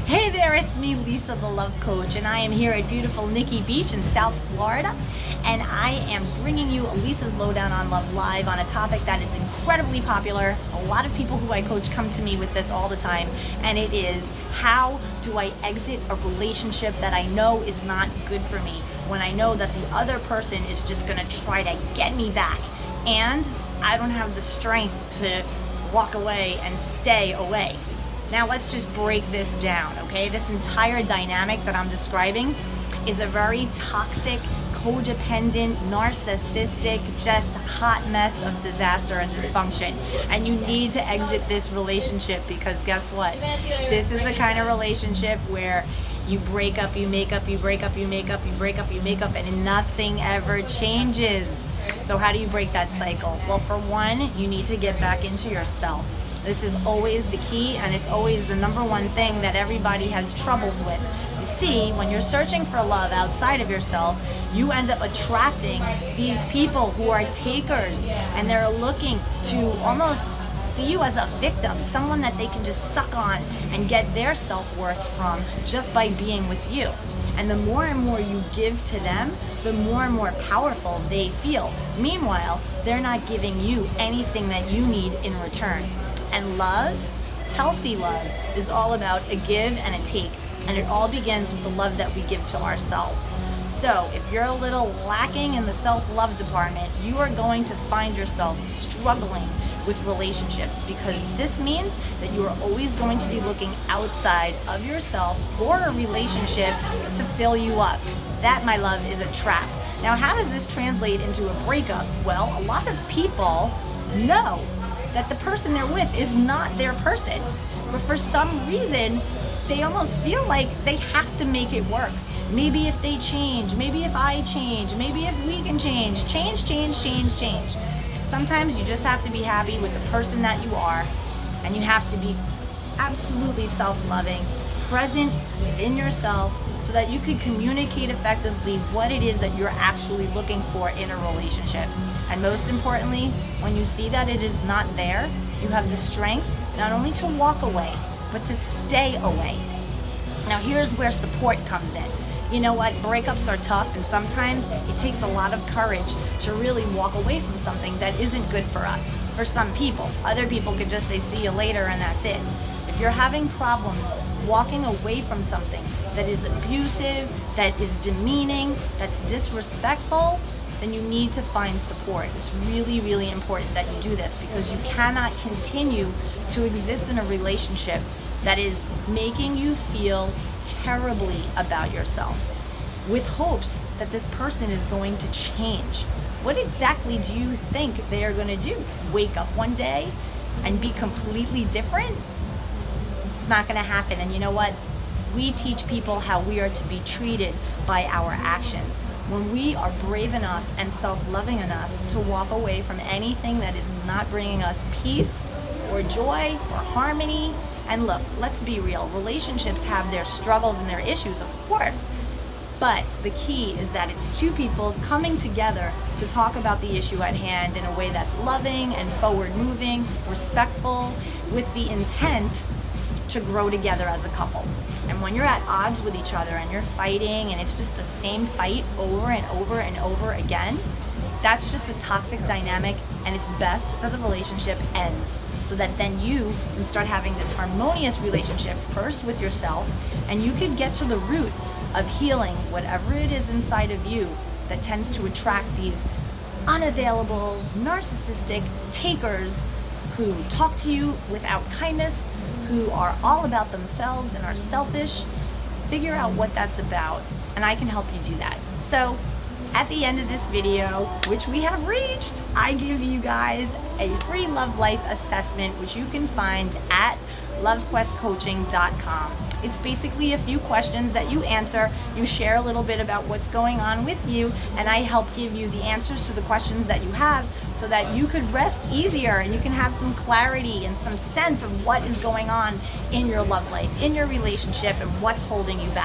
Hey there, it's me, Lisa the Love Coach, and I am here at beautiful Nikki Beach in South Florida, and I am bringing you Lisa's Lowdown on Love Live on a topic that is incredibly popular. A lot of people who I coach come to me with this all the time, and it is, how do I exit a relationship that I know is not good for me when I know that the other person is just going to try to get me back, and I don't have the strength to walk away and stay away. Now let's just break this down, okay? This entire dynamic that I'm describing is a very toxic, codependent, narcissistic, just hot mess of disaster and dysfunction. And you need to exit this relationship because guess what? This is the kind of relationship where you break up, you make up, you break up, you make up, you break up, you make up, and nothing ever changes. So how do you break that cycle? Well, for one, you need to get back into yourself. This is always the key, and it's always the number one thing that everybody has troubles with. You see, when you're searching for love outside of yourself, you end up attracting these people who are takers, and they're looking to almost see you as a victim, someone that they can just suck on and get their self-worth from just by being with you. And the more and more you give to them, the more and more powerful they feel. Meanwhile, they're not giving you anything that you need in return. And love, healthy love, is all about a give and a take. And it all begins with the love that we give to ourselves. So if you're a little lacking in the self-love department, you are going to find yourself struggling with relationships, because this means that you are always going to be looking outside of yourself for a relationship to fill you up. That, my love, is a trap. Now, how does this translate into a breakup? Well, a lot of people know that the person they're with is not their person, but for some reason they almost feel like they have to make it work. Maybe if they change, maybe if I change, maybe if we can change. Change. Sometimes you just have to be happy with the person that you are, and you have to be absolutely self-loving, present within yourself, so that you can communicate effectively what it is that you're actually looking for in a relationship. And most importantly, when you see that it is not there, you have the strength not only to walk away, but to stay away. Now here's where support comes in. You know what, breakups are tough, and sometimes it takes a lot of courage to really walk away from something that isn't good for us. For some people, other people could just say see you later and that's it. If you're having problems walking away from something that is abusive, that is demeaning, that's disrespectful, then you need to find support. It's really, really important that you do this, because you cannot continue to exist in a relationship that is making you feel terribly about yourself with hopes that this person is going to change. What exactly do you think they are going to do? Wake up one day and be completely different? It's not going to happen. And you know what? We teach people how we are to be treated by our actions. When we are brave enough and self-loving enough to walk away from anything that is not bringing us peace or joy or harmony. And look, let's be real, relationships have their struggles and their issues, of course, but the key is that it's two people coming together to talk about the issue at hand in a way that's loving and forward-moving, respectful, with the intent to grow together as a couple. And when you're at odds with each other and you're fighting and it's just the same fight over and over and over again, that's just a toxic dynamic, and it's best that the relationship ends, so that then you can start having this harmonious relationship first with yourself, and you can get to the root of healing whatever it is inside of you that tends to attract these unavailable, narcissistic takers who talk to you without kindness, who are all about themselves and are selfish. Figure out what that's about, and I can help you do that. So at the end of this video, which we have reached, I give you guys a free Love Life assessment, which you can find at LoveQuestCoaching.com. It's basically a few questions that you answer. You share a little bit about what's going on with you, and I help give you the answers to the questions that you have, so that you could rest easier and you can have some clarity and some sense of what is going on in your love life, in your relationship, and what's holding you back.